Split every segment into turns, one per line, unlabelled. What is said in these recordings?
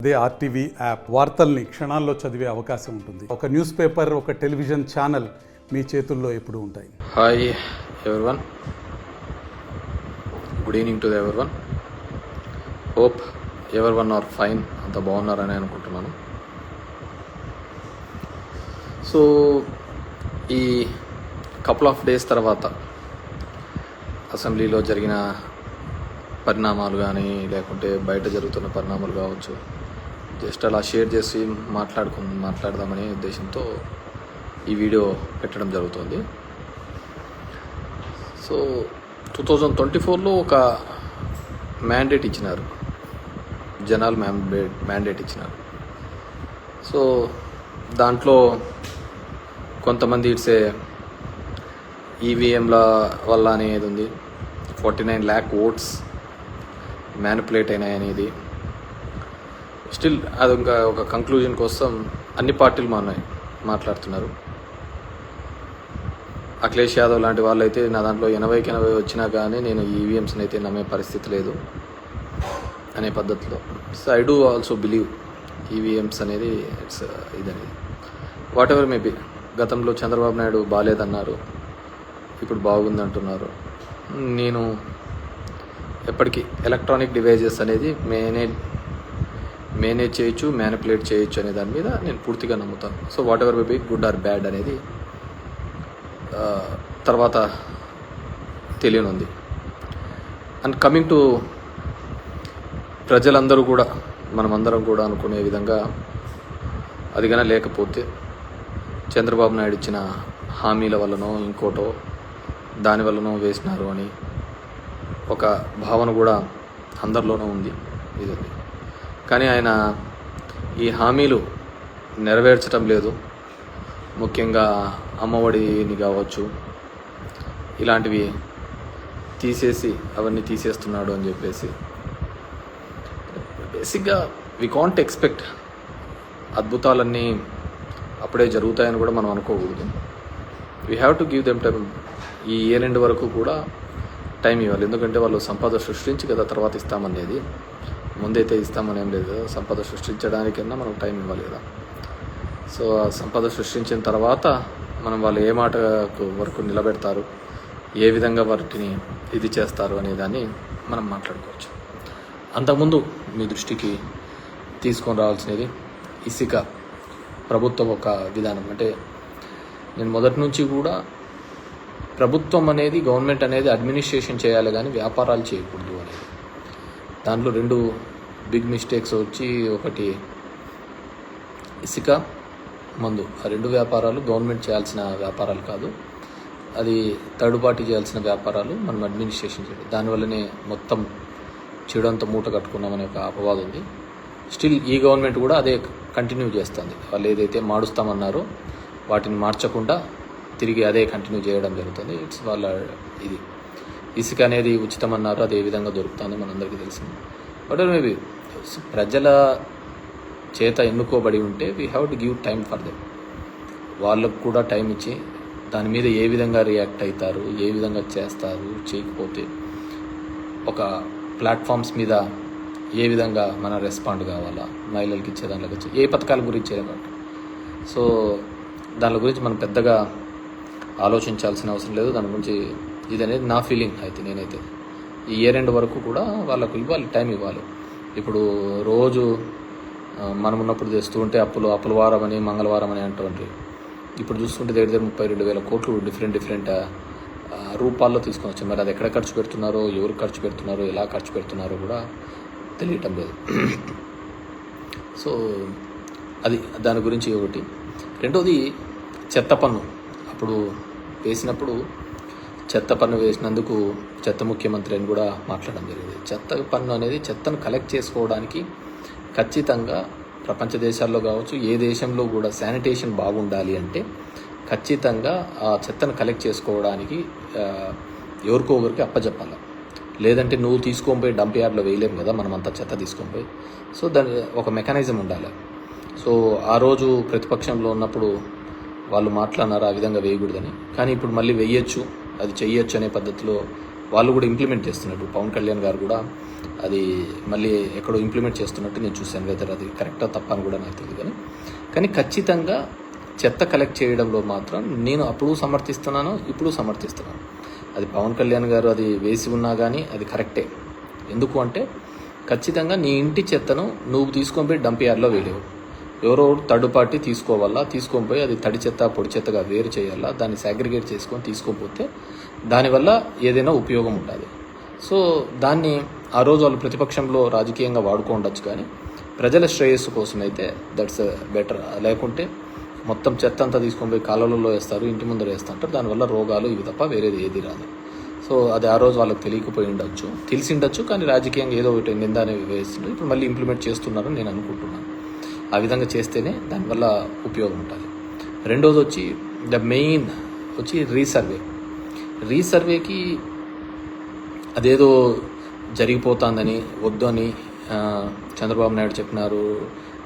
అదే RTV app వార్తల్ని క్షణాల్లో చదివే అవకాశం ఉంటుంది. ఒక న్యూస్ పేపర్, ఒక టెలివిజన్ ఛానల్ మీ చేతుల్లో ఎప్పుడూ ఉంటాయి.
Hi everyone, good evening to everyone. Hope everyone are fine, అంత బాగున్నారని అనుకుంటున్నాను. సో ఈ కపుల్ ఆఫ్ డేస్ తర్వాత అసెంబ్లీలో జరిగిన పరిణామాలు కానీ లేకుంటే బయట జరుగుతున్న పరిణామాలు కావచ్చు, జస్ట్ అలా షేర్ చేసి మాట్లాడదామనే ఉద్దేశంతో ఈ వీడియో పెట్టడం జరుగుతుంది. సో 2024లో ఒక మ్యాండేట్ ఇచ్చినారు, జనాలు మ్యాండేట్ ఇచ్చినారు. సో దాంట్లో కొంతమంది ఇట్సే ఈవీఎంల వల్ల అనేది ఉంది, 49 lakh ఓట్స్ మ్యానిపులేట్ అయినాయి అనేది. స్టిల్ అది ఇంకా ఒక కంక్లూజన్ కోసం అన్ని పార్టీలు మాట్లాడుతున్నారు. అఖిలేష్ యాదవ్ లాంటి వాళ్ళు అయితే నా దాంట్లో 80కి 80 వచ్చినా కానీ నేను ఈవీఎంస్ని అయితే నమ్మే పరిస్థితి లేదు అనే పద్ధతిలో. So I do also believe EVMs అనేది ఇట్స్ ఇదనేది వాట్ ఎవర్ మేబీ. గతంలో చంద్రబాబు నాయుడు బాగాలేదన్నారు, ఇప్పుడు బాగుందంటున్నారు. నేను ఎప్పటికీ ఎలక్ట్రానిక్ డివైజెస్ అనేది మేనేజ్ చేయొచ్చు, మ్యానిపులేట్ చేయొచ్చు అనే దాని మీద నేను పూర్తిగా నమ్ముతాను. So what ever be good or bad అనేది తర్వాత తెలియనుంది. అండ్ కమింగ్ టు ప్రజలందరూ కూడా, మనమందరం కూడా అనుకునే విధంగా అది కానీ లేకపోతే చంద్రబాబు నాయుడు ఇచ్చిన హామీల వల్లనో ఇంకోటో దాని వల్లనో వేసినారు అని ఒక భావన కూడా అందరిలోనూ ఉంది. ఇది కానీ ఆయన ఈ హామీలు నెరవేర్చడం లేదు. ముఖ్యంగా అమ్మఒడిని కావచ్చు, ఇలాంటివి అవన్నీ తీసేస్తున్నాడు అని చెప్పేసి బేసిక్గా వి కాంట్ ఎక్స్పెక్ట్ అద్భుతాలన్నీ అప్పుడే జరుగుతాయని కూడా మనం అనుకోకూడదు. We have to give them time. ఈ ఇయర్ ఎండ్ వరకు కూడా టైం ఇవ్వాలి. ఎందుకంటే వాళ్ళు సంపద సృష్టించి కదా తర్వాత ఇస్తామనేది, ముందైతే ఇస్తామని ఏం లేదు కదా. సంపద సృష్టించడానికన్నా మనం టైం ఇవ్వాలి కదా. సో ఆ సంపద సృష్టించిన తర్వాత మనం వాళ్ళు ఏ మాట వరకు నిలబెడతారు, ఏ విధంగా వాటిని ఇది చేస్తారు అనే దాన్ని మనం మాట్లాడుకోవచ్చు. అంతకుముందు మీ దృష్టికి తీసుకొని రావాల్సినది ఇసుక ప్రభుత్వం ఒక విధానం. అంటే నేను మొదటి నుంచి కూడా ప్రభుత్వం అనేది, గవర్నమెంట్ అనేది అడ్మినిస్ట్రేషన్ చేయాలి కానీ వ్యాపారాలు చేయకూడదు అనేది. దాంట్లో 2 బిగ్ మిస్టేక్స్ వచ్చి, ఒకటి ఇసుక, మందు. ఆ 2 వ్యాపారాలు గవర్నమెంట్ చేయాల్సిన వ్యాపారాలు కాదు, అది థర్డ్ పార్టీ చేయాల్సిన వ్యాపారాలు. మనం అడ్మినిస్ట్రేషన్ చేయాలి. దానివల్లనే మొత్తం చెడంతా మూట కట్టుకున్నామనే ఒక అపవాదం ఉంది. స్టిల్ ఈ గవర్నమెంట్ కూడా అదే కంటిన్యూ చేస్తుంది. వాళ్ళు ఏదైతే మారుస్తామన్నారో వాటిని మార్చకుండా తిరిగి అదే కంటిన్యూ చేయడం జరుగుతుంది. ఇట్స్ వాళ్ళ ఇది. ఇసుక అనేది ఉచితం అన్నారు, అది ఏ విధంగా దొరుకుతుంది మనందరికీ తెలిసింది. బట్ మేబీ ప్రజల చేత ఎన్నుకోబడి ఉంటే we have to give time for them. వాళ్ళకు కూడా టైం ఇచ్చి దాని మీద ఏ విధంగా రియాక్ట్ అవుతారు, ఏ విధంగా చేస్తారు, చేయకపోతే ఒక ప్లాట్ఫామ్స్ మీద ఏ విధంగా మన రెస్పాండ్ కావాలా, మహిళలకు ఇచ్చే దానిలోకి వచ్చి ఏ పథకాల గురించి ఏమంటారు. సో దాని గురించి మనం పెద్దగా ఆలోచించాల్సిన అవసరం లేదు. దాని గురించి ఇదనేది నా ఫీలింగ్. అయితే నేనైతే ఈ ఇయర్ ఎండ్ వరకు కూడా వాళ్ళకు ఇవ్వాలి, టైం ఇవ్వాలి. ఇప్పుడు రోజు మనం ఉన్నప్పుడు తెస్తూ ఉంటే అప్పుల వారం అని, మంగళవారం అని అంటుంది. ఇప్పుడు చూస్తుంటే దగ్గర 32,000 కోట్లు డిఫరెంట్ రూపాల్లో తీసుకొని వచ్చారు. మరి అది ఎక్కడ ఖర్చు పెడుతున్నారో, ఎవరు ఖర్చు పెడుతున్నారో, ఎలా ఖర్చు పెడుతున్నారో కూడా తెలియటం లేదు. సో అది దాని గురించి ఒకటి. రెండోది చెత్త పన్ను. అప్పుడు వేసినప్పుడు చెత్త పన్ను వేసినందుకు చెత్త ముఖ్యమంత్రి అని కూడా మాట్లాడడం జరిగింది. చెత్త పన్ను అనేది చెత్తను కలెక్ట్ చేసుకోవడానికి ఖచ్చితంగా ప్రపంచ దేశాల్లో కావచ్చు, ఏ దేశంలో కూడా శానిటేషన్ బాగుండాలి అంటే ఖచ్చితంగా ఆ చెత్తను కలెక్ట్ చేసుకోవడానికి ఎవరికో ఒకరికి అప్పచెప్పాలి. లేదంటే నువ్వు తీసుకొని పోయి డంప్ యార్డ్లో వేయలేము కదా, మనమంతా చెత్త తీసుకొని పోయి. సో దాని ఒక మెకానిజం ఉండాలి. సో ఆ రోజు ప్రతిపక్షంలో ఉన్నప్పుడు వాళ్ళు మాట్లాడినారు ఆ విధంగా వేయకూడదని. కానీ ఇప్పుడు మళ్ళీ వేయచ్చు, అది చెయ్యొచ్చు అనే పద్ధతిలో వాళ్ళు కూడా ఇంప్లిమెంట్ చేస్తున్నట్టు పవన్ కళ్యాణ్ గారు కూడా అది మళ్ళీ ఎక్కడో ఇంప్లిమెంట్ చేస్తున్నట్టు నేను చూశాను. వెదర్ అది కరెక్టా తప్ప అని కూడా నాకు తెలియదు. కానీ ఖచ్చితంగా చెత్త కలెక్ట్ చేయడంలో మాత్రం నేను అప్పుడు సమర్థిస్తున్నాను, ఇప్పుడు సమర్థిస్తున్నాను. అది పవన్ కళ్యాణ్ గారు అది వేసి ఉన్నా కానీ అది కరెక్టే. ఎందుకు అంటే ఖచ్చితంగా నీ ఇంటి చెత్తను నువ్వు తీసుకొని పోయి డంప్ యార్డ్లో వేయలేవు. ఎవరో థర్డ్ పార్టీ తీసుకోవాలా, తీసుకొని పోయి అది తడి చెత్త పొడి చెత్తగా వేరు చేయాలా, దాన్ని సాగ్రిగేట్ చేసుకొని తీసుకోకపోతే దానివల్ల ఏదైనా ఉపయోగం ఉంటుంది. సో దాన్ని ఆ రోజు వాళ్ళు ప్రతిపక్షంలో రాజకీయంగా వాడుకోండొచ్చు, కానీ ప్రజల శ్రేయస్సు కోసం అయితే దట్స్ బెటర్. లేకుంటే మొత్తం చెత్త అంతా తీసుకొని పోయి కాలువలలో వేస్తారు, ఇంటి ముందర వేస్తుంటారు, దానివల్ల రోగాలు ఇవి తప్ప వేరేది ఏది రాదు. సో అది ఆ రోజు వాళ్ళకి తెలియకపోయి ఉండొచ్చు, తెలిసి ఉండొచ్చు, కానీ రాజకీయంగా ఏదో ఒకటి నింద అనేవి వేస్తుంటారు. ఇప్పుడు మళ్ళీ ఇంప్లిమెంట్ చేస్తున్నారని నేను అనుకుంటున్నాను. ఆ విధంగా చేస్తేనే దానివల్ల ఉపయోగం ఉంటుంది. రెండోది వచ్చి ద మెయిన్ వచ్చి రీసర్వేకి అదేదో జరిగిపోతుందని వద్దు అని చంద్రబాబు నాయుడు చెప్పినారు,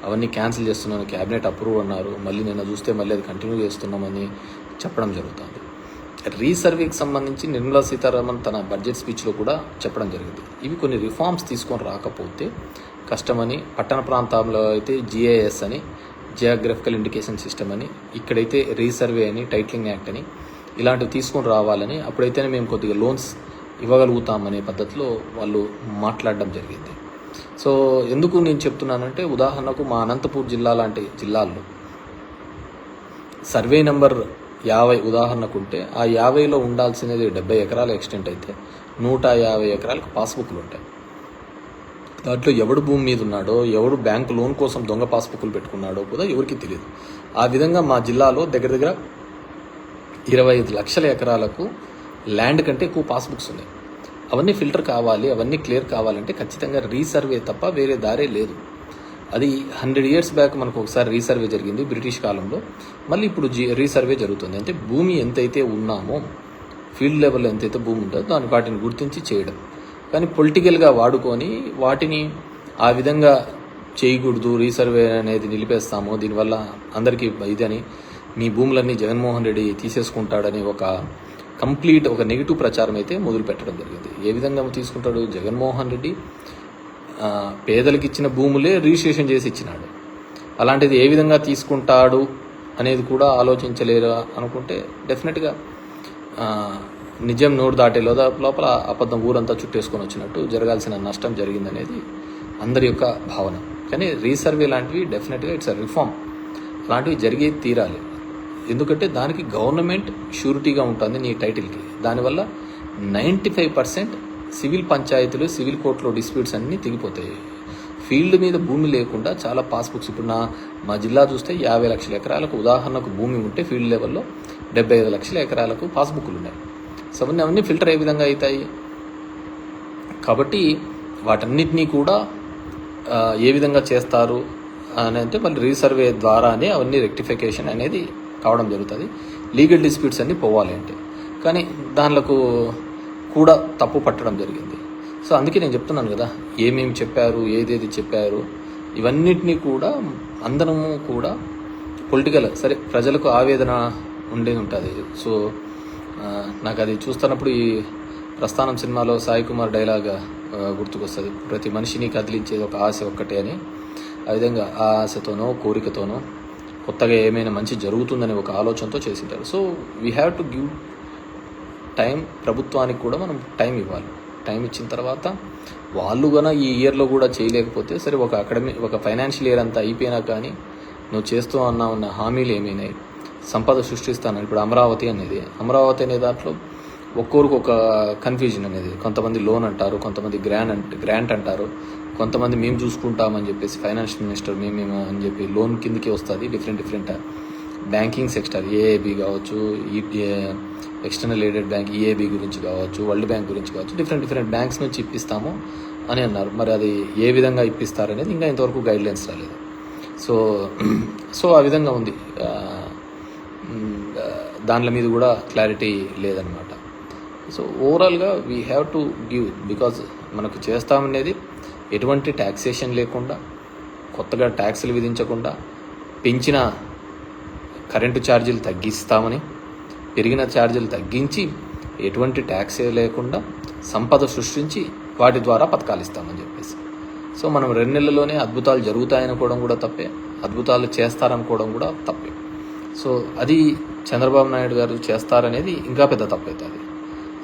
అవన్నీ క్యాన్సిల్ చేస్తున్నాను, క్యాబినెట్ అప్రూవ్ అన్నారు, మళ్ళీ నిన్న చూస్తే మళ్ళీ అది కంటిన్యూ చేస్తున్నామని చెప్పడం జరుగుతుంది. రీసర్వేకి సంబంధించి నిర్మలా సీతారామన్ తన బడ్జెట్ స్పీచ్లో కూడా చెప్పడం జరిగింది. ఇవి కొన్ని రిఫార్మ్స్ తీసుకొని రాకపోతే కష్టమని, పట్టణ ప్రాంతాల్లో అయితే GIS అని, జియోగ్రఫికల్ ఇండికేషన్ సిస్టమ్ అని, ఇక్కడైతే రీసర్వే అని, టైటిలింగ్ యాక్ట్ అని ఇలాంటివి తీసుకొని రావాలని, అప్పుడైతేనే మేము కొద్దిగా లోన్స్ ఇవ్వగలుగుతామనే పద్ధతిలో వాళ్ళు మాట్లాడడం జరిగింది. సో ఎందుకు నేను చెప్తున్నానంటే, ఉదాహరణకు మా అనంతపూర్ జిల్లా లాంటి జిల్లాల్లో సర్వే నెంబర్ 50 ఉదాహరణకు ఉంటే ఆ 50లో ఉండాల్సినది 70 ఎకరాల ఎక్స్టెంట్ అయితే 150 ఎకరాలకు పాస్బుక్లు ఉంటాయి. దాంట్లో ఎవడు భూమి మీద ఉన్నాడో, ఎవడు బ్యాంకు లోన్ కోసం దొంగ పాస్బుక్లు పెట్టుకున్నాడో కూడా ఎవరికి తెలియదు. ఆ విధంగా మా జిల్లాలో దగ్గర 25 లక్షల ఎకరాలకు ల్యాండ్ కంటే ఎక్కువ పాస్బుక్స్ ఉన్నాయి. అవన్నీ ఫిల్టర్ కావాలి, అవన్నీ క్లియర్ కావాలంటే ఖచ్చితంగా రీసర్వే తప్ప వేరే దారే లేదు. అది 100 years బ్యాక్ మనకు ఒకసారి రీసర్వే జరిగింది బ్రిటిష్ కాలంలో, మళ్ళీ ఇప్పుడు రీసర్వే జరుగుతుంది. అంటే భూమి ఎంతైతే ఉన్నామో, ఫీల్డ్ లెవెల్లో ఎంతైతే భూమి ఉంటుందో వాటిని గుర్తించి చేయడం. కానీ పొలిటికల్గా వాడుకొని వాటిని ఆ విధంగా చేయకూడదు, రీసర్వే అనేది నిలిపేస్తాము, దీనివల్ల అందరికీ ఇదని, మీ భూములన్నీ జగన్మోహన్ రెడ్డి తీసేసుకుంటాడని ఒక నెగిటివ్ ప్రచారం అయితే మొదలు పెట్టడం జరిగింది. ఏ విధంగా తీసుకుంటాడు జగన్మోహన్ రెడ్డి? పేదలకు ఇచ్చిన భూములే రిజిస్ట్రేషన్ చేసి ఇచ్చినాడు. అలాంటిది ఏ విధంగా తీసుకుంటాడు అనేది కూడా ఆలోచించలేరు అనుకుంటే డెఫినెట్గా నిజం నోరు దాటే లోపల అబద్ధం ఊరంతా చుట్టేసుకొని వచ్చినట్టు జరగాల్సిన నష్టం జరిగిందనేది అందరి యొక్క భావన. కానీ రీసర్వే లాంటివి డెఫినెట్గా ఇట్స్ అ రిఫార్మ్, అలాంటివి జరిగే తీరాలి. ఎందుకంటే దానికి గవర్నమెంట్ షూరిటీగా ఉంటుంది నీ టైటిల్కి. దానివల్ల 95% సివిల్ పంచాయతీలు, సివిల్ కోర్టులో డిస్ప్యూట్స్ అన్నీ తెగిపోతాయి. ఫీల్డ్ మీద భూమి లేకుండా చాలా పాస్బుక్స్, ఇప్పుడు మా జిల్లా చూస్తే 50 లక్షల ఎకరాలకు ఉదాహరణకు భూమి ఉంటే ఫీల్డ్ లెవెల్లో 75 లక్షల ఎకరాలకు పాస్బుక్లు ఉన్నాయి. సో అవన్నీ ఫిల్టర్ ఏ విధంగా అవుతాయి? కాబట్టి వాటన్నిటినీ కూడా ఏ విధంగా చేస్తారు అని అంటే మళ్ళీ రీసర్వే ద్వారానే అవన్నీ రెక్టిఫికేషన్ అనేది కావడం జరుగుతుంది. లీగల్ డిస్ప్యూట్స్ అన్నీ పోవాలి అంటే, కానీ దానిలకు కూడా తప్పు పట్టడం జరిగింది. సో అందుకే నేను చెప్తున్నాను కదా, ఏమేమి చెప్పారు, ఏదేది చెప్పారు, ఇవన్నిటినీ కూడా అందరము కూడా పొలిటికల్, సరే ప్రజలకు ఆవేదన ఉండేది ఉంటుంది. సో నాకు అది చూస్తున్నప్పుడు ఈ ప్రస్థానం సినిమాలో సాయి కుమార్ డైలాగ్ గుర్తుకొస్తుంది, ప్రతి మనిషిని కదిలించేది ఒక ఆశ ఒక్కటే అని. ఆ విధంగా ఆ ఆశతోనో కోరికతోనో కొత్తగా ఏమైనా మంచి జరుగుతుందని ఒక ఆలోచనతో చేసింటారు. So we have to give time. ప్రభుత్వానికి కూడా మనం టైం ఇవ్వాలి. టైం ఇచ్చిన తర్వాత వాళ్ళు కూడా ఈ ఇయర్లో కూడా చేయలేకపోతే సరే, ఒక ఫైనాన్షియల్ ఇయర్ అంతా అయిపోయినా కానీ నువ్వు చేస్తూ ఉన్న హామీలు ఏమైనాయి, సంపద సృష్టిస్తాను. ఇప్పుడు అమరావతి అనే దాంట్లో ఒక్కొరికి ఒక కన్ఫ్యూజన్ అనేది, కొంతమంది లోన్ అంటారు, కొంతమంది గ్రాంట్ అంటారు, కొంతమంది మేము చూసుకుంటామని చెప్పేసి ఫైనాన్స్ మినిస్టర్ మేము అని చెప్పి లోన్ కిందకి వస్తుంది. డిఫరెంట్ బ్యాంకింగ్ సెక్టర్, ఏఏబి కావచ్చు, ఎక్స్టర్నల్ ఎయిడెడ్ బ్యాంక్ ఈఏబి గురించి కావచ్చు, వరల్డ్ బ్యాంక్ గురించి కావచ్చు, డిఫరెంట్ బ్యాంక్స్ నుంచి ఇప్పిస్తాము అని అన్నారు. మరి అది ఏ విధంగా ఇప్పిస్తారనేది ఇంకా ఇంతవరకు గైడ్లైన్స్ రాలేదు. సో ఆ విధంగా ఉంది. దానిల మీద కూడా క్లారిటీ లేదనమాట. సో ఓవరాల్గా we have to give, because మనకు చేస్తామనేది ఎటువంటి ట్యాక్సేషన్ లేకుండా, కొత్తగా ట్యాక్సులు విధించకుండా, పెంచిన కరెంటు ఛార్జీలు తగ్గిస్తామని, పెరిగిన ఛార్జీలు తగ్గించి ఎటువంటి ట్యాక్సే లేకుండా సంపద సృష్టించి వాటి ద్వారా పథకాలు ఇస్తామని చెప్పేసి. సో మనం 2 నెలల్లోనే అద్భుతాలు జరుగుతాయనుకోవడం కూడా తప్పే, అద్భుతాలు చేస్తారనుకోవడం కూడా తప్పే. సో అది చంద్రబాబు నాయుడు గారు చేస్తారనేది ఇంకా పెద్ద తప్పవుతుంది.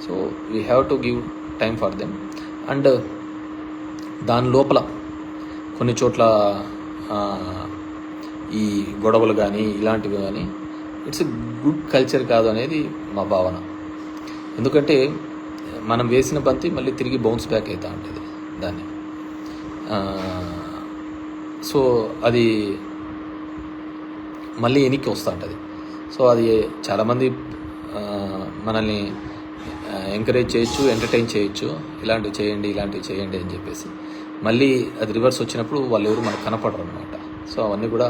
So we have to give time for them. And దాని లోపల కొన్ని చోట్ల ఈ గొడవలు కానీ ఇలాంటివి కానీ ఇట్స్ ఎ గుడ్ కల్చర్ కాదు అనేది మా భావన. ఎందుకంటే మనం వేసిన బంతి మళ్ళీ తిరిగి బౌన్స్ బ్యాక్ అవుతూ ఉంటుంది దాన్ని. సో అది మళ్ళీ వెనక్కి వస్తూ ఉంటుంది. సో అది చాలామంది మనల్ని ఎంకరేజ్ చేయొచ్చు, ఎంటర్టైన్ చేయొచ్చు, ఇలాంటివి చేయండి అని చెప్పేసి. మళ్ళీ అది రివర్స్ వచ్చినప్పుడు వాళ్ళు ఎవరు మనకు కనపడరు అనమాట. సో అవన్నీ కూడా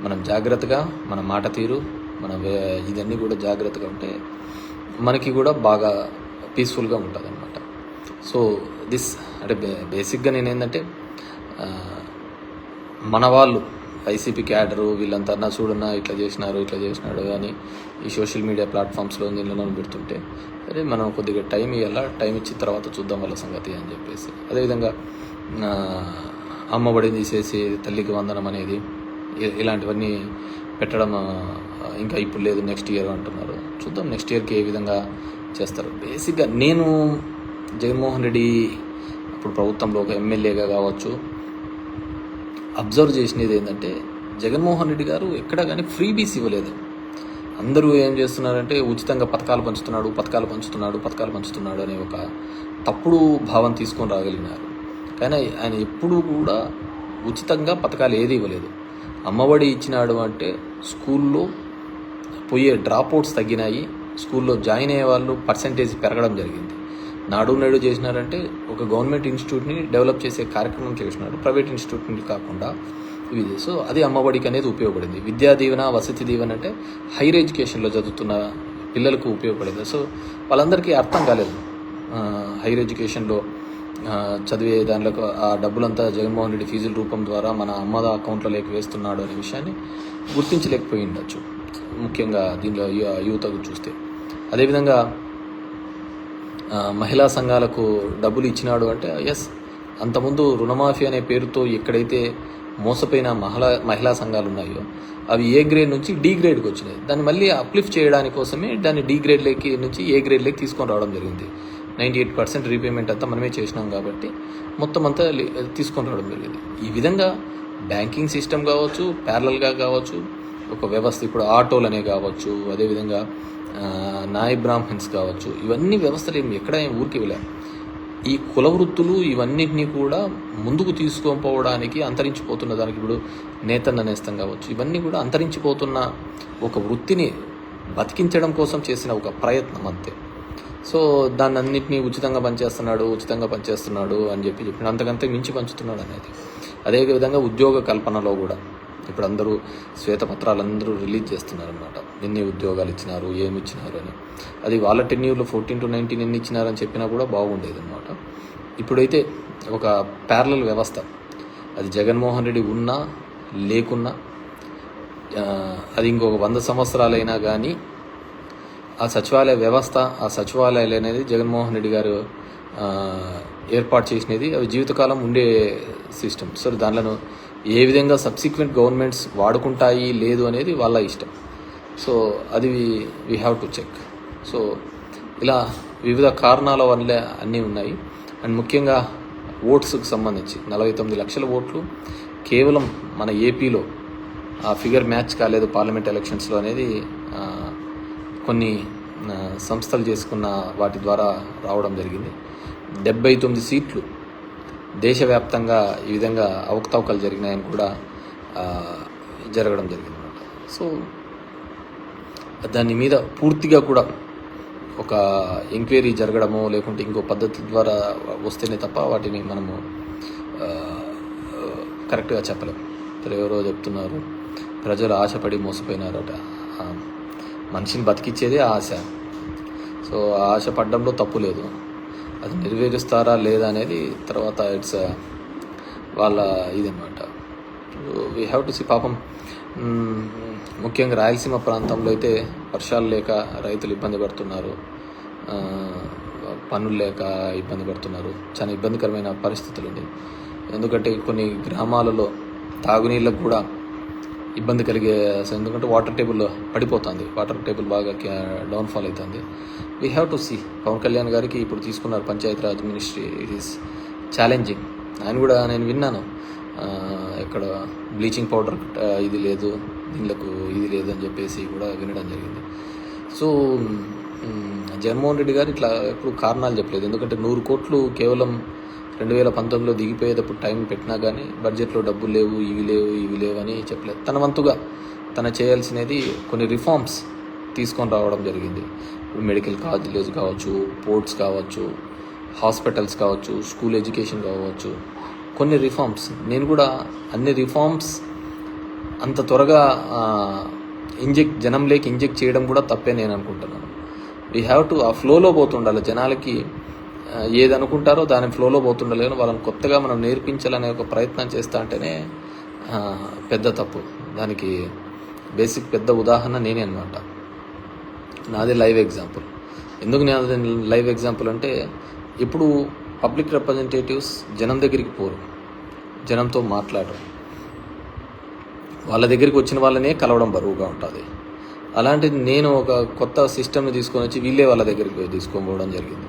మనం జాగ్రత్తగా, మన మాట తీరు, ఇదన్నీ కూడా జాగ్రత్తగా ఉంటే మనకి కూడా బాగా పీస్ఫుల్గా ఉంటుంది అనమాట. సో అంటే బేసిక్గా నేనేంటంటే మన వాళ్ళు వైసీపీ క్యాడరు వీళ్ళంతా చూడన్నా ఇట్లా చేసినాడు అని ఈ సోషల్ మీడియా ప్లాట్ఫామ్స్లో నీళ్ళలో పెడుతుంటే సరే మనం కొద్దిగా టైం ఇవ్వాలా, టైం ఇచ్చిన తర్వాత చూద్దాం వాళ్ళ సంగతి అని చెప్పేసి. అదేవిధంగా అమ్మఒడి తీసేసి తల్లికి వందనం అనేది ఇలాంటివన్నీ పెట్టడం ఇంకా ఇప్పుడు లేదు, నెక్స్ట్ ఇయర్ అంటున్నారు. చూద్దాం నెక్స్ట్ ఇయర్కి ఏ విధంగా చేస్తారు. బేసిక్గా నేను జగన్మోహన్ రెడ్డి అప్పుడు ప్రభుత్వంలో ఒక ఎమ్మెల్యేగా కావచ్చు అబ్జర్వ్ చేసినది ఏంటంటే జగన్మోహన్ రెడ్డి గారు ఎక్కడ కానీ ఫ్రీబీస్ ఇవ్వలేదు. అందరూ ఏం చేస్తున్నారంటే ఉచితంగా పథకాలు పంచుతున్నాడు అనే ఒక తప్పుడు భావం తీసుకొని రాగలిగినారు. కానీ ఆయన ఎప్పుడూ కూడా ఉచితంగా పథకాలు ఏది ఇవ్వలేదు. అమ్మఒడి ఇచ్చినాడు అంటే స్కూల్లో పోయే డ్రాప్అవుట్స్ తగ్గినాయి, స్కూల్లో జాయిన్ అయ్యే వాళ్ళు పర్సంటేజ్ పెరగడం జరిగింది. నాడు నేడు చేసినారంటే ఒక గవర్నమెంట్ ఇన్స్టిట్యూట్ని డెవలప్ చేసే కార్యక్రమం చేసినాడు, ప్రైవేట్ ఇన్స్టిట్యూట్ని కాకుండా ఇది. సో అది అమ్మఒడికి అనేది ఉపయోగపడింది. విద్యా దీవెన, వసతి దీవెన అంటే హైయర్ ఎడ్యుకేషన్లో చదువుతున్న పిల్లలకు ఉపయోగపడింది. సో వాళ్ళందరికీ అర్థం కాలేదు హైయర్ ఎడ్యుకేషన్లో చదివే దానిలో ఆ డబ్బులంతా జగన్మోహన్ రెడ్డి ఫీజుల రూపం ద్వారా మన అమ్మద అకౌంట్లోకి వేస్తున్నాడు అనే విషయాన్ని గుర్తించలేకపోయి ఉండొచ్చు, ముఖ్యంగా దీనిలో యువతకు చూస్తే. అదేవిధంగా మహిళా సంఘాలకు డబ్బులు ఇచ్చినాడు అంటే ఎస్, అంతకుముందు రుణమాఫీ అనే పేరుతో ఎక్కడైతే మోసపోయిన మహిళా సంఘాలు ఉన్నాయో అవి ఏ గ్రేడ్ నుంచి డి గ్రేడ్కి వచ్చినాయి. దాన్ని మళ్ళీ అప్లిఫ్ట్ చేయడానికి కోసమే దాన్ని డి గ్రేడ్లోకి నుంచి ఏ గ్రేడ్లోకి తీసుకొని రావడం జరిగింది. 98% రీపేమెంట్ అంతా మనమే చేసినాం కాబట్టి మొత్తం అంతా తీసుకొని రావడం జరిగింది. ఈ విధంగా బ్యాంకింగ్ సిస్టమ్ కావచ్చు, ప్యారలల్గా కావచ్చు, ఒక వ్యవస్థ ఇప్పుడు ఆటోలు అనే కావచ్చు, అదేవిధంగా నాయ్ బ్రాహ్మణ్స్ కావచ్చు, ఇవన్నీ వ్యవస్థలు ఎక్కడ ఊరికి వెళ్ళాం. ఈ కుల వృత్తులు ఇవన్నిటినీ కూడా ముందుకు తీసుకొని అంతరించిపోతున్న దానికి ఇప్పుడు నేతన్న నేస్తం కావచ్చు, ఇవన్నీ కూడా అంతరించిపోతున్న ఒక వృత్తిని బతికించడం కోసం చేసిన ఒక ప్రయత్నం అంతే. సో దాన్ని అన్నింటినీ ఉచితంగా పనిచేస్తున్నాడు అని చెప్పిన అంతకంతే మించి పంచుతున్నాడు అనేది. అదేవిధంగా ఉద్యోగ కల్పనలో కూడా ఇప్పుడు అందరూ శ్వేతపత్రాలు అందరూ రిలీజ్ చేస్తున్నారు అనమాట, ఎన్ని ఉద్యోగాలు ఇచ్చినారు, ఏమి ఇచ్చినారు అని. అది వాళ్ళ టెన్యూర్లో 14 to 19 ఎన్ని ఇచ్చినారని చెప్పినా కూడా బాగుండేది అనమాట. ఇప్పుడైతే ఒక ప్యారలల్ వ్యవస్థ, అది జగన్మోహన్ రెడ్డి ఉన్నా లేకున్నా, అది ఇంకొక 100 సంవత్సరాలైనా కానీ ఆ సచివాలయ వ్యవస్థ, ఆ సచివాలయాలు అనేది జగన్మోహన్ రెడ్డి గారు ఏర్పాటు చేసినది అవి జీవితకాలం ఉండే సిస్టమ్. సో దానిలో ఏ విధంగా సబ్సిక్వెంట్ గవర్నమెంట్స్ వాడుకుంటాయి లేదు అనేది వాళ్ళ ఇష్టం. సో అది we have to check. So ఇలా వివిధ కారణాల వల్ల అన్నీ ఉన్నాయి. అండ్ ముఖ్యంగా ఓట్స్కి సంబంధించి 49 లక్షల ఓట్లు కేవలం మన ఏపీలో ఆ ఫిగర్ మ్యాచ్ కాలేదు పార్లమెంట్ ఎలక్షన్స్లో అనేది కొన్ని సంస్థలు చేసుకున్న వాటి ద్వారా రావడం జరిగింది. 79 సీట్లు దేశవ్యాప్తంగా ఈ విధంగా అవకతవకలు జరిగినాయని కూడా జరగడం జరిగిందన్నమాట. సో దాని మీద పూర్తిగా కూడా ఒక ఎంక్వైరీ జరగడమో లేకుంటే ఇంకో పద్ధతి ద్వారా వస్తేనే తప్ప వాటిని మనము కరెక్ట్గా చెప్పలేము. ఎవరో చెప్తున్నారు ప్రజలు ఆశపడి మోసపోయినారట. మనిషిని బతికిచ్చేదే ఆశ. సో ఆ ఆశ పడ్డంలో తప్పు లేదు, అది నెరవేరుస్తారా లేదా అనేది తర్వాత ఇట్స్ వాళ్ళ ఇదన్నమాట. We have to see. పాపం ముఖ్యంగా రాయలసీమ ప్రాంతంలో అయితే వర్షాలు లేక రైతులు ఇబ్బంది పడుతున్నారు. పనులు లేక ఇబ్బంది పడుతున్నారు. చాలా ఇబ్బందికరమైన పరిస్థితులు ఉంది. ఎందుకంటే కొన్ని గ్రామాలలో తాగునీళ్ళకు కూడా ఇబ్బంది కలిగే, ఎందుకంటే వాటర్ టేబుల్ పడిపోతుంది, వాటర్ టేబుల్ బాగా డౌన్ఫాల్ అవుతుంది. We have to see. Pawan Kalyan గారికి ఇప్పుడు తీసుకున్నారు Panchayati Raj ministry, it is challenging. ఆయన కూడా నేను విన్నాను, ఇక్కడ బ్లీచింగ్ పౌడర్ ఇది లేదు, నీళ్ళకు ఇది లేదు అని చెప్పేసి కూడా వినడం జరిగింది. సో జగన్మోహన్ రెడ్డి గారు ఇట్లా ఎప్పుడు కారణాలు చెప్పలేదు. ఎందుకంటే 100 కోట్లు కేవలం 2019లో దిగిపోయేటప్పుడు టైం పెట్టినా కానీ బడ్జెట్లో డబ్బులు లేవు, ఇవి లేవు అని చెప్పలేదు. తన వంతుగా తన చేయాల్సినది కొన్ని రిఫార్మ్స్ తీసుకొని రావడం జరిగింది. మెడికల్ కాలేజ్ కావచ్చు, పోర్ట్స్ కావచ్చు, హాస్పిటల్స్ కావచ్చు, స్కూల్ ఎడ్యుకేషన్ కావచ్చు, కొన్ని రిఫార్మ్స్. నేను కూడా అన్ని రిఫార్మ్స్ అంత త్వరగా జనంలోకి ఇంజెక్ట్ చేయడం కూడా తప్పే నేను అనుకుంటున్నాను. వీ హ్యావ్ టు ఆ ఫ్లోలో పోతుండాలి. జనాలకి ఏది అనుకుంటారో దాని ఫ్లోలో పోతుండాలి. వాళ్ళని కొత్తగా మనం నేర్పించాలనే ఒక ప్రయత్నం చేస్తా అంటేనే పెద్ద తప్పు. దానికి బేసిక్ పెద్ద ఉదాహరణ నేనే అనమాట. నాది లైవ్ ఎగ్జాంపుల్. ఎందుకు నేను లైవ్ ఎగ్జాంపుల్ అంటే, ఇప్పుడు పబ్లిక్ రిప్రజెంటేటివ్స్ జనం దగ్గరికి పోరు, జనంతో మాట్లాడరు, వాళ్ళ దగ్గరికి వచ్చిన వాళ్ళనే కలవడం బరువుగా ఉంటుంది. అలాంటిది నేను ఒక కొత్త సిస్టమ్ని తీసుకొని వచ్చి వీళ్ళే వాళ్ళ దగ్గరికి పోయి తీసుకొని పోవడం జరిగింది.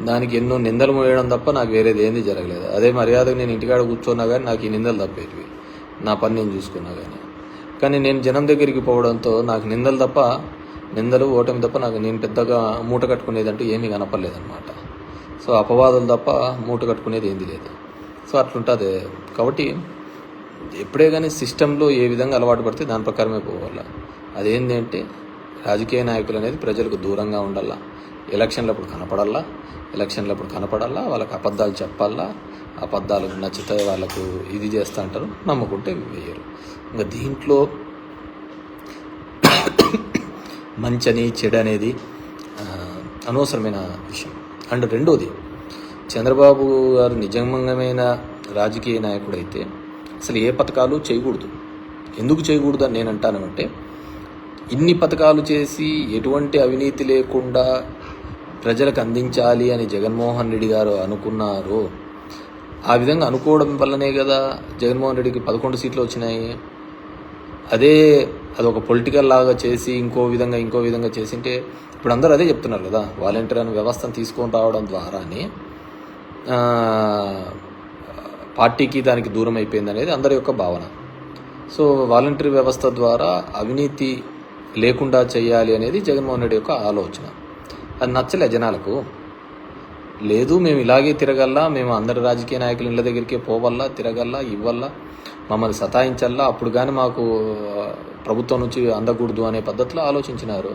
దానికి ఎన్నో నిందలు మోయడం తప్ప నాకు వేరేది ఏంది జరగలేదు. అదే మర్యాదగా నేను ఇంటికాడ కూర్చున్నా కానీ నాకు ఈ నిందలు తప్పేటివి, నా పని నేను చూసుకున్నా కానీ నేను జనం దగ్గరికి పోవడంతో నాకు నిందలు ఓటమి తప్ప నాకు నేను పెద్దగా మూట కట్టుకునేదంటూ ఏమీ కనపడలేదన్నమాట. సో అపవాదులు తప్ప మూట కట్టుకునేది ఏంది లేదు. సో అట్లుంటుంది. కాబట్టి ఎప్పుడే కానీ సిస్టంలో ఏ విధంగా అలవాటు పడితే దాని ప్రకారమే పోవాలా. అదేంటి అంటే రాజకీయ నాయకులు అనేది ప్రజలకు దూరంగా ఉండాలా, ఎలక్షన్లప్పుడు కనపడాలా, వాళ్ళకి అబద్ధాలు చెప్పాలా, అబద్ధాలకు నచ్చితే వాళ్ళకు ఇది చేస్తూ అంటారు, నమ్ముకుంటే వేయరు. ఇంకా దీంట్లో మంచని చెడు అనేది అనవసరమైన విషయం. అండ్ రెండోది, చంద్రబాబు గారు నిజమైన రాజకీయ నాయకుడు అయితే అసలు ఏ పథకాలు చేయకూడదు. ఎందుకు చేయకూడదు అని నేను అంటానంటే, ఇన్ని పథకాలు చేసి ఎటువంటి అవినీతి లేకుండా ప్రజలకు అందించాలి అని జగన్మోహన్ రెడ్డి గారు అనుకున్నారు. ఆ విధంగా అనుకోవడం వల్లనే కదా జగన్మోహన్ రెడ్డికి 11 సీట్లు వచ్చినాయి. అదొక పొలిటికల్ లాగా చేసి ఇంకో విధంగా చేసింటే ఇప్పుడు అందరూ అదే చెప్తున్నారు కదా, వాలంటీర్ అనే వ్యవస్థను తీసుకొని రావడం ద్వారానే పార్టీకి దానికి దూరం అయిపోయింది అనేది అందరి యొక్క భావన. సో వాలంటీర్ వ్యవస్థ ద్వారా అవినీతి లేకుండా చేయాలి అనేది జగన్మోహన్ రెడ్డి యొక్క ఆలోచన. అది నచ్చలే జనాలకు. లేదు మేము ఇలాగే తిరగల్లా, మేము అందరి రాజకీయ నాయకులు ఇళ్ళ దగ్గరికే పోవల్లా, తిరగల్లా, ఇవ్వల్లా, మమ్మల్ని సతాయించల్లా, అప్పుడు కానీ మాకు ప్రభుత్వం నుంచి అందకూడదు అనే పద్ధతిలో ఆలోచించినారు.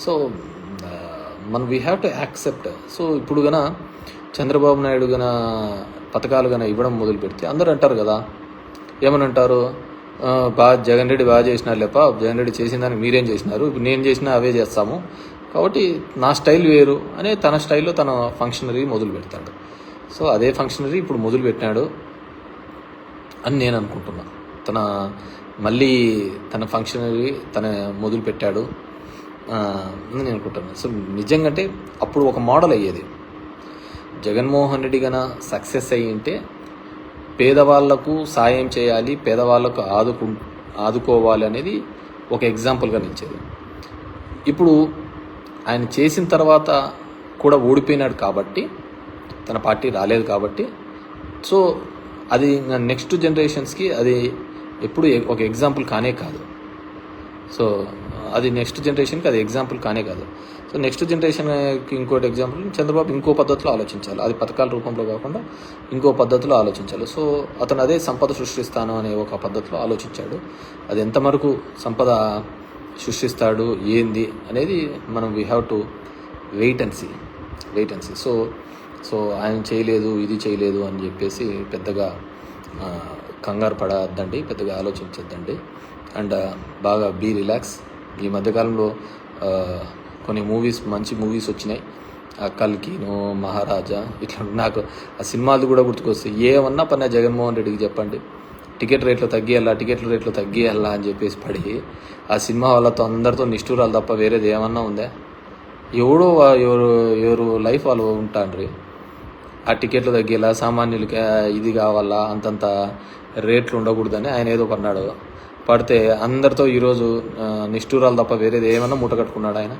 So we have to accept. So ఇప్పుడు గన చంద్రబాబు నాయుడు గన పథకాలు గన ఇవ్వడం మొదలు పెడితే అందరూ అంటారు కదా, ఏమని అంటారు, జగన్ రెడ్డి బాగా చేసినారు లేప, జగన్ రెడ్డి చేసిన దానికి మీరేం చేసినారు, ఇప్పుడు నేను చేసినా అవే చేస్తాము, కాబట్టి నా స్టైల్ వేరు అనే తన స్టైల్లో తన ఫంక్షనరీ మొదలు పెడతాడు. సో అదే ఫంక్షనరీ ఇప్పుడు మొదలు పెట్టినాడు అని నేను అనుకుంటున్నా. మళ్ళీ తన ఫంక్షనరీ మొదలు పెట్టాడు అని నేను అనుకుంటున్నాను. సో నిజంగా అంటే అప్పుడు ఒక మోడల్ అయ్యేది. జగన్మోహన్ రెడ్డి గన సక్సెస్ అయ్యి ఉంటే పేదవాళ్లకు సాయం చేయాలి, పేదవాళ్లకు ఆదుకోవాలి అనేది ఒక ఎగ్జాంపుల్గా నిలిచేది. ఇప్పుడు ఆయన చేసిన తర్వాత కూడా ఓడిపోయినాడు కాబట్టి, తన పార్టీ రాలేదు కాబట్టి, సో అది నెక్స్ట్ జనరేషన్స్కి అది ఎప్పుడు ఒక ఎగ్జాంపుల్ కానే కాదు. సో అది నెక్స్ట్ జనరేషన్కి అది ఎగ్జాంపుల్ కానే కాదు. సో నెక్స్ట్ జనరేషన్కి ఇంకోటి ఎగ్జాంపుల్, చంద్రబాబు ఇంకో పద్ధతిలో ఆలోచించాలి, అది పథకాల రూపంలో కాకుండా ఇంకో పద్ధతిలో ఆలోచించాలి. సో అతను అదే సంపద సృష్టిస్తాను అనే ఒక పద్ధతిలో ఆలోచించాడు. అది ఎంతవరకు సంపద సృష్టిస్తాడు ఏంది అనేది మనం we have to wait and see. So ఆయన చేయలేదు, ఇది చేయలేదు అని చెప్పేసి పెద్దగా కంగారు పడద్దండి, పెద్దగా ఆలోచించద్దండి. అండ్ బాగా బీ రిలాక్స్. ఈ మధ్యకాలంలో కొన్ని మంచి మూవీస్ వచ్చినాయి, కల్కిను, మహారాజా, ఇట్లా. నాకు ఆ సినిమాలు కూడా గుర్తుకొస్తాయి. ఏమన్నా పన్నా జగన్మోహన్ రెడ్డికి చెప్పండి, టికెట్ రేట్లు తగ్గియాలా అని చెప్పేసి పడి ఆ సినిమా వాళ్ళతో అందరితో నిష్ఠూరాలు తప్ప వేరేది ఏమన్నా ఉందా? ఎవరు లైఫ్ వాళ్ళు ఉంటాండ్రి. ఆ టికెట్లు తగ్గేలా సామాన్యులకి ఇది కావాలా, అంతంత రేట్లు ఉండకూడదని ఆయన ఏదో కొన్నాడు. పడితే అందరితో ఈరోజు నిష్ఠూరాలు తప్ప వేరేది ఏమన్నా మూట కట్టుకున్నాడు ఆయన?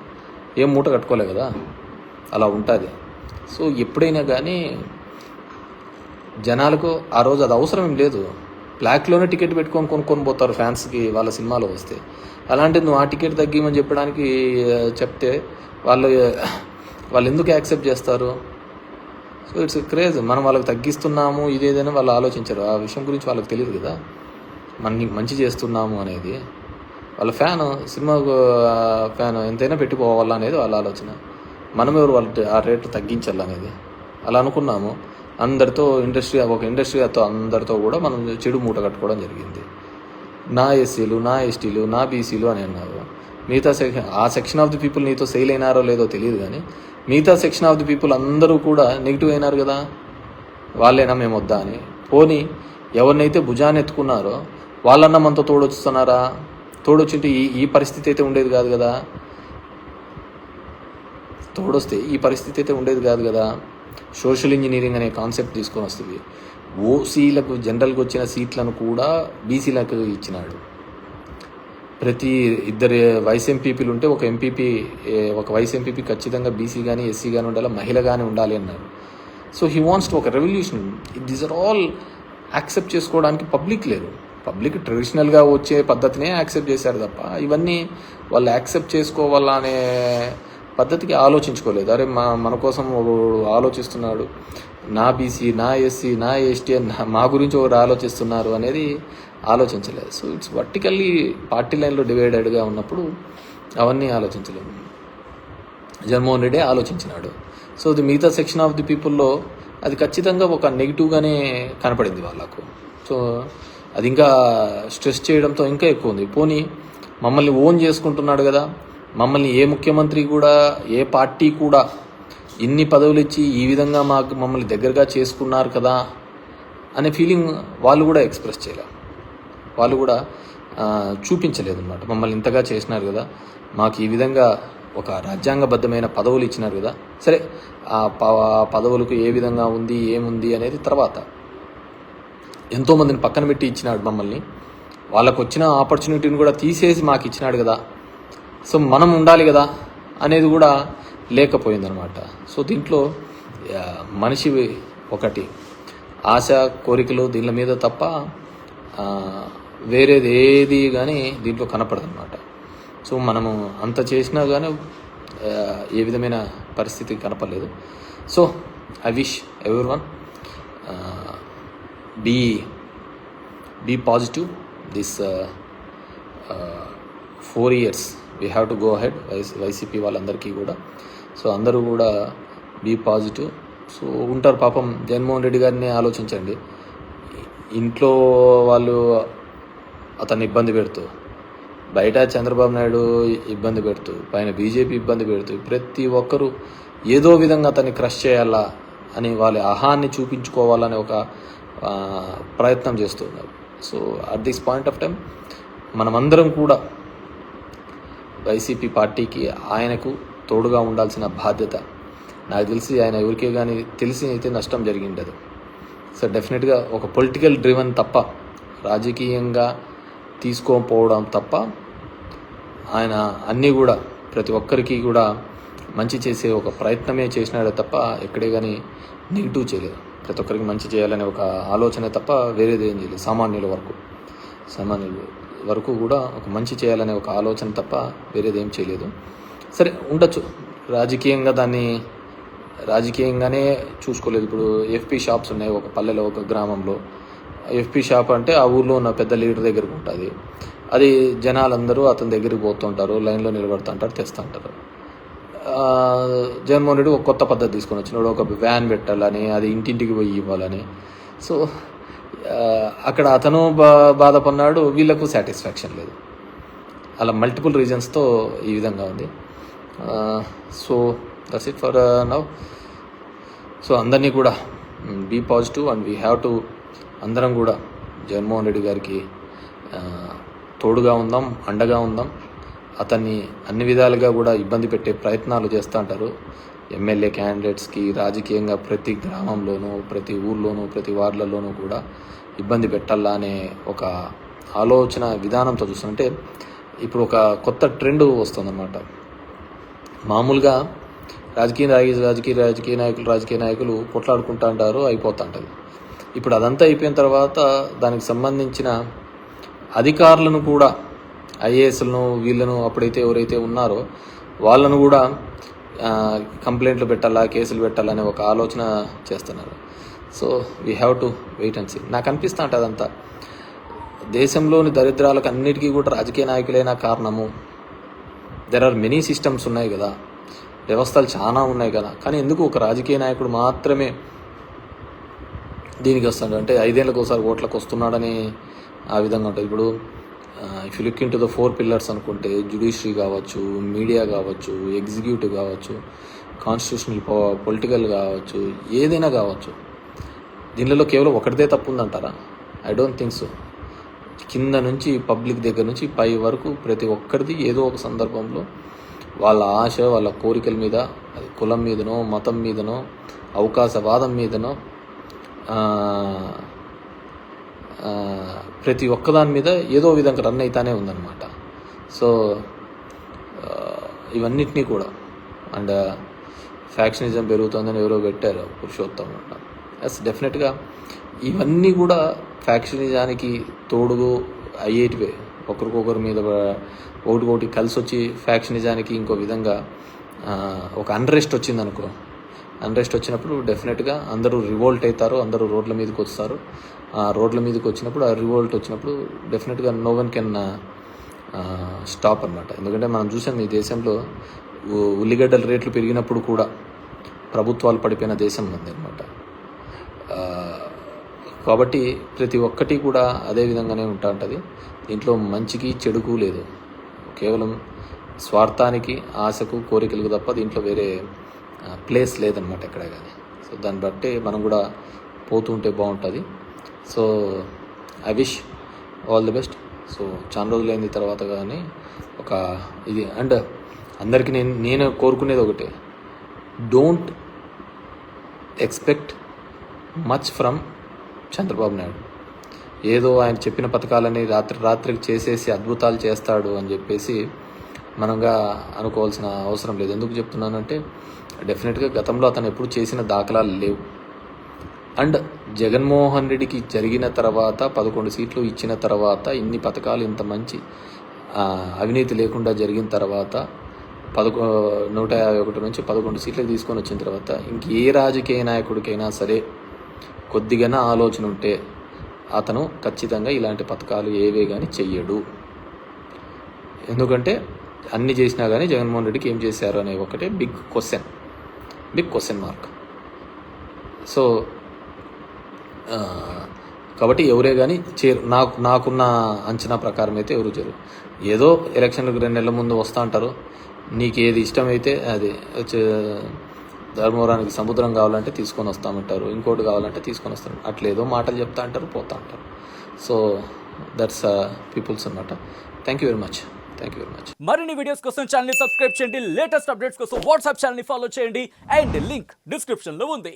ఏం మూట కట్టుకోలే కదా. అలా ఉంటుంది. సో ఎప్పుడైనా కానీ జనాలకు ఆ రోజు అది అవసరం ఏం లేదు. బ్లాక్లోనే టికెట్ పెట్టుకొని కొనుక్కొని పోతారు ఫ్యాన్స్కి వాళ్ళ సినిమాలో వస్తే. అలాంటిది నువ్వు ఆ టికెట్ తగ్గిమని చెప్పడానికి చెప్తే వాళ్ళు ఎందుకు యాక్సెప్ట్ చేస్తారు? So it's craze. మనం వాళ్ళకి తగ్గిస్తున్నాము ఇదేదైనా వాళ్ళు ఆలోచించరు. ఆ విషయం గురించి వాళ్ళకి తెలియదు కదా, మనకి మంచి చేస్తున్నాము అనేది. వాళ్ళ సినిమా ఫ్యాన్ ఎంతైనా పెట్టుకోవాలా అనేది వాళ్ళ ఆలోచన. మనం ఎవరు వాళ్ళు ఆ రేటు తగ్గించాలనేది. అలా అనుకున్నాము. అందరితో ఒక ఇండస్ట్రీతో అందరితో కూడా మనం చెడు మూట కట్టుకోవడం జరిగింది. నా ఎస్సీలు, నా ఎస్టీలు, నా బీసీలు అని అన్నారు. మిగతా ఆ సెక్షన్ ఆఫ్ ది పీపుల్ నీతో సెయిల్ అయినారో లేదో తెలియదు, కానీ మిగతా సెక్షన్ ఆఫ్ ది పీపుల్ అందరూ కూడా నెగిటివ్ అయినారు కదా. వాళ్ళైనా మేము వద్దా అని. పోనీ ఎవరినైతే భుజాన్ని ఎత్తుకున్నారో వాళ్ళన్నా మనతో తోడొస్తున్నారా? తోడొచ్చింటే ఈ పరిస్థితి అయితే ఉండేది కాదు కదా. తోడొస్తే ఈ పరిస్థితి అయితే ఉండేది కాదు కదా. సోషల్ ఇంజనీరింగ్ అనే కాన్సెప్ట్ తీసుకొని వస్తుంది. ఓసీలకు జనరల్గా వచ్చిన సీట్లను కూడా బీసీలకు ఇచ్చినాడు. ప్రతి ఇద్దరు వైస్ ఎంపీపీలు ఉంటే ఒక వైస్ ఎంపీపీ ఖచ్చితంగా బీసీ కానీ ఎస్సీ కానీ ఉండాలి, మహిళ కానీ ఉండాలి అన్నారు. సో హీ వాంట్స్ టు ఒక revolution. These are all accept చేసుకోవడానికి పబ్లిక్ లేరు. పబ్లిక్ ట్రెడిషనల్గా వచ్చే పద్ధతినే యాక్సెప్ట్ చేశారు తప్ప ఇవన్నీ వాళ్ళు యాక్సెప్ట్ చేసుకోవాలా అనే పద్ధతికి ఆలోచించుకోలేదు. అరే మన కోసం ఒకడు ఆలోచిస్తున్నాడు, నా బీసీ, నా ఎస్సీ, నా ఎస్టీ అని మా గురించి ఒకరు ఆలోచిస్తున్నారు అనేది ఆలోచించలేదు. సో ఇట్స్ వర్టికల్లీ పార్టీ లైన్లో డివైడెడ్గా ఉన్నప్పుడు అవన్నీ ఆలోచించలేదు. జగన్మోహన్ రెడ్డి ఆలోచించినాడు. సో ది మిగతా సెక్షన్ ఆఫ్ ది పీపుల్లో అది ఖచ్చితంగా ఒక నెగిటివ్గానే కనపడింది వాళ్ళకు. సో అది ఇంకా స్ట్రెస్ చేయడంతో ఇంకా ఎక్కువ ఉంది. పోనీ మమ్మల్ని ఓన్ చేసుకుంటున్నాడు కదా, మమ్మల్ని ఏ ముఖ్యమంత్రి కూడా ఏ పార్టీ కూడా ఇన్ని పదవులు ఇచ్చి ఈ విధంగా మమ్మల్ని దగ్గరగా చేసుకున్నారు కదా అనే ఫీలింగ్ వాళ్ళు కూడా ఎక్స్ప్రెస్ చేయలేరు. వాళ్ళు కూడా చూపించలేదు అన్నమాట. మమ్మల్ని ఇంతగా చేసినారు కదా, మాకు ఈ విధంగా ఒక రాజ్యాంగబద్ధమైన పదవులు ఇచ్చినారు కదా, సరే ఆ పదవులకు ఏ విధంగా ఉంది ఏముంది అనేది తర్వాత. ఎంతోమందిని పక్కన పెట్టి ఇచ్చినాడు మమ్మల్ని. వాళ్ళకు వచ్చిన ఆపర్చునిటీని కూడా తీసేసి మాకు ఇచ్చినాడు కదా, సో మనం ఉండాలి కదా అనేది కూడా లేకపోయిందనమాట. సో దీంట్లో మనిషి ఒకటి ఆశ కోరికలు దీని మీద తప్ప వేరేది ఏది కానీ దీంట్లో కనపడదన్నమాట. సో మనము అంత చేసినా కానీ ఏ విధమైన పరిస్థితి కనపడలేదు. So I wish everyone be positive. This 4 years we have to go ahead. YCP వాళ్ళందరికీ కూడా. సో అందరూ కూడా బీ పాజిటివ్. సో ఉంటారు పాపం. జగన్మోహన్ రెడ్డి గారిని ఆలోచించండి. ఇంట్లో వాళ్ళు అతన్ని ఇబ్బంది పెడుతూ, బయట చంద్రబాబు నాయుడు ఇబ్బంది పెడుతూ, పైన బీజేపీ ఇబ్బంది పెడుతూ, ప్రతి ఒక్కరూ ఏదో విధంగా అతన్ని క్రష్ చేయాలా అని వాళ్ళ అహాన్ని చూపించుకోవాలని ఒక ప్రయత్నం చేస్తున్నారు. So at this point of time మనమందరం కూడా వైసీపీ పార్టీకి ఆయనకు తోడుగా ఉండాల్సిన బాధ్యత. నాకు తెలిసి ఆయన ఎవరికే కానీ తెలిసి అయితే నష్టం జరిగిండదు. సో డెఫినెట్గా ఒక పొలిటికల్ డ్రివన్ తప్ప, రాజకీయంగా తీసుకోకపోవడం తప్ప ఆయన అన్నీ కూడా ప్రతి ఒక్కరికి కూడా మంచి చేసే ఒక ప్రయత్నమే చేసినాడే తప్ప ఎక్కడే కానీ నెగిటివ్ చేయలేదు. ప్రతి ఒక్కరికి మంచి చేయాలనే ఒక ఆలోచన తప్ప వేరేది ఏం చేయలేదు. సామాన్యుల వరకు కూడా ఒక మంచి చేయాలనే ఒక ఆలోచన తప్ప వేరేది ఏం చేయలేదు. సరే ఉండొచ్చు, రాజకీయంగానే చూసుకోలేదు. ఇప్పుడు ఎఫ్పీ షాప్స్ ఉన్నాయి ఒక పల్లెలో, ఒక గ్రామంలో. ఎఫ్పీ షాప్ అంటే ఆ ఊర్లో ఉన్న పెద్ద లీడర్ దగ్గరకు ఉంటుంది. అది జనాలందరూ అతని దగ్గరికి పోతుంటారు, లైన్లో నిలబడుతుంటారు, తెస్తుంటారు. జగన్మోహన్ రెడ్డి ఒక కొత్త పద్ధతి తీసుకొని వచ్చినాడు. ఒక వ్యాన్ పెట్టాలని, అది ఇంటింటికి పోయి ఇవ్వాలని. సో అక్కడ అతను బాధపడినాడు, వీళ్ళకు సాటిస్ఫాక్షన్ లేదు. అలా మల్టిపుల్ రీజన్స్తో ఈ విధంగా ఉంది. So that's it for now. So అందరినీ కూడా be positive and we have to అందరం కూడా జగన్మోహన్ రెడ్డి గారికి తోడుగా ఉందాం, అండగా ఉందాం. అతన్ని అన్ని విధాలుగా కూడా ఇబ్బంది పెట్టే ప్రయత్నాలు చేస్తూ ఉంటారు. ఎమ్మెల్యే క్యాండిడేట్స్కి రాజకీయంగా ప్రతి గ్రామంలోనూ, ప్రతి ఊర్లోనూ, ప్రతి వార్డులలోనూ కూడా ఇబ్బంది పెట్టాలా అనే ఒక ఆలోచన విధానంతో చూస్తుంటే ఇప్పుడు ఒక కొత్త ట్రెండ్ వస్తుందన్నమాట. మామూలుగా రాజకీయ నాయకులు కొట్లాడుకుంటూ అంటారు, అయిపోతూ ఉంటుంది. ఇప్పుడు అదంతా అయిపోయిన తర్వాత దానికి సంబంధించిన అధికారులను కూడా, ఐఏఎస్లను వీళ్ళను అప్పుడైతే ఎవరైతే ఉన్నారో వాళ్ళను కూడా కంప్లైంట్లు పెట్టాలా, కేసులు పెట్టాలనే ఒక ఆలోచన చేస్తున్నారు. So we have to wait and see. నాకు అనిపిస్తూ ఉంటుంది అదంతా దేశంలోని దరిద్రాలకు అన్నిటికీ కూడా రాజకీయ నాయకులైన కారణము. దెర్ ఆర్ మెనీ సిస్టమ్స్ ఉన్నాయి కదా, వ్యవస్థలు చాలా ఉన్నాయి కదా, కానీ ఎందుకు ఒక రాజకీయ నాయకుడు మాత్రమే దీనికి వస్తాడు అంటే 5 ఏళ్ళకి ఒకసారి ఓట్లకు వస్తున్నాడని ఆ విధంగా ఉంటుంది. ఇప్పుడు if you look in to the 4 pillars అనుకుంటే జ్యుడిషియరీ కావచ్చు, మీడియా కావచ్చు, ఎగ్జిక్యూటివ్ కావచ్చు, కాన్స్టిట్యూషనల్ పొలిటికల్ కావచ్చు, ఏదైనా కావచ్చు, దీనిలో కేవలం ఒకటిదే తప్పు ఉందంటారా? I don't think so. కింద నుంచి పబ్లిక్ దగ్గర నుంచి పై వరకు ప్రతి ఒక్కరిది ఏదో ఒక సందర్భంలో వాళ్ళ ఆశ, వాళ్ళ కోరికల మీద, అది కులం మీదనో, మతం మీదనో, అవకాశవాదం మీదనో, ప్రతి ఒక్కదాని మీద ఏదో విధంగా రన్ అవుతానే ఉందన్నమాట. సో ఇవన్నిటినీ కూడా అండ్ ఫ్యాక్షనిజం పెరుగుతుందని ఎవరో పెట్టారు, పురుషోత్తం. ఎస్, డెఫినెట్గా ఇవన్నీ కూడా ఫ్యాక్షనిజానికి తోడుగు అయ్యేటివే. ఒకరికొకరి మీద ఒకటి కలిసి వచ్చి ఫ్యాక్షనిజానికి ఇంకో విధంగా ఒక అన్రెస్ట్ వచ్చిందనుకో, అన్రెస్ట్ వచ్చినప్పుడు డెఫినెట్గా అందరూ రివోల్ట్ అవుతారు, అందరూ రోడ్ల మీదకి వస్తారు. ఆ రోడ్ల మీదకి వచ్చినప్పుడు, ఆ రివోల్ట్ వచ్చినప్పుడు డెఫినెట్గా నో వన్ కెన్ స్టాప్ అనమాట. ఎందుకంటే మనం చూసాం ఈ దేశంలో ఉల్లిగడ్డల రేట్లు పెరిగినప్పుడు కూడా ప్రభుత్వాలు పడిపోయిన దేశం ఉంది అనమాట. కాబట్టి ప్రతి ఒక్కటి కూడా అదే విధంగానే ఉంటుంది. దీంట్లో మంచికి చెడుకు లేదు, కేవలం స్వార్థానికి, ఆశకు, కోరికలకు తప్ప దీంట్లో వేరే ప్లేస్ లేదనమాట ఎక్కడ కానీ. సో దాన్ని బట్టి మనం కూడా పోతూ ఉంటే బాగుంటుంది. So I wish all the best. So చాలా రోజులైన తర్వాత కానీ ఒక ఇది అండ్ అందరికీ నేను కోరుకునేది ఒకటే, don't expect much from Chandrababu Naidu. ఏదో ఆయన చెప్పిన పథకాలని రాత్రికి చేసేసి అద్భుతాలు చేస్తాడు అని చెప్పేసి మనంగా అనుకోవాల్సిన అవసరం లేదు. ఎందుకు చెప్తున్నానంటే డెఫినెట్గా గతంలో అతను ఎప్పుడు చేసిన దాఖలాలు లేవు. అండ్ జగన్మోహన్ రెడ్డికి జరిగిన తర్వాత 11 సీట్లు ఇచ్చిన తర్వాత, ఇన్ని పథకాలు ఇంత మంచి అవినీతి లేకుండా జరిగిన తర్వాత 151 నుంచి 11 సీట్లకు తీసుకొని వచ్చిన తర్వాత ఇంకే రాజకీయ నాయకుడికైనా సరే కొద్దిగా ఆలోచన ఉంటే అతను ఖచ్చితంగా ఇలాంటి పథకాలు ఏవే కానీ చెయ్యడు. ఎందుకంటే అన్ని చేసినా కానీ జగన్మోహన్ రెడ్డికి ఏం చేశారు అనే ఒకటే బిగ్ క్వశ్చన్ మార్క్. సో కాబట్టి ఎవరే కానీ నాకున్న అంచనా ప్రకారం అయితే ఎవరు చేరు. ఏదో ఎలక్షన్లకు 2 నెలల ముందు వస్తూ ఉంటారు, నీకు ఏది ఇష్టమైతే అది ధర్మవరానికి సముద్రం కావాలంటే తీసుకొని వస్తామంటారు, ఇంకోటి కావాలంటే తీసుకొని వస్తారు, అట్లేదో మాటలు చెప్తా అంటారు, పోతా అంటారు. సో దట్స్ పీపుల్స్ అన్నమాట. Thank you very much.
మరిన్ని వీడియోస్ కోసం ఛానల్ ని సబ్స్క్రైబ్ చేయండి, లేటెస్ట్ అప్డేట్స్ కోసం వాట్సాప్ ఛానల్ ని ఫాలో చేయండి అండ్ లింక్ డిస్క్రిప్షన్ లో ఉంది.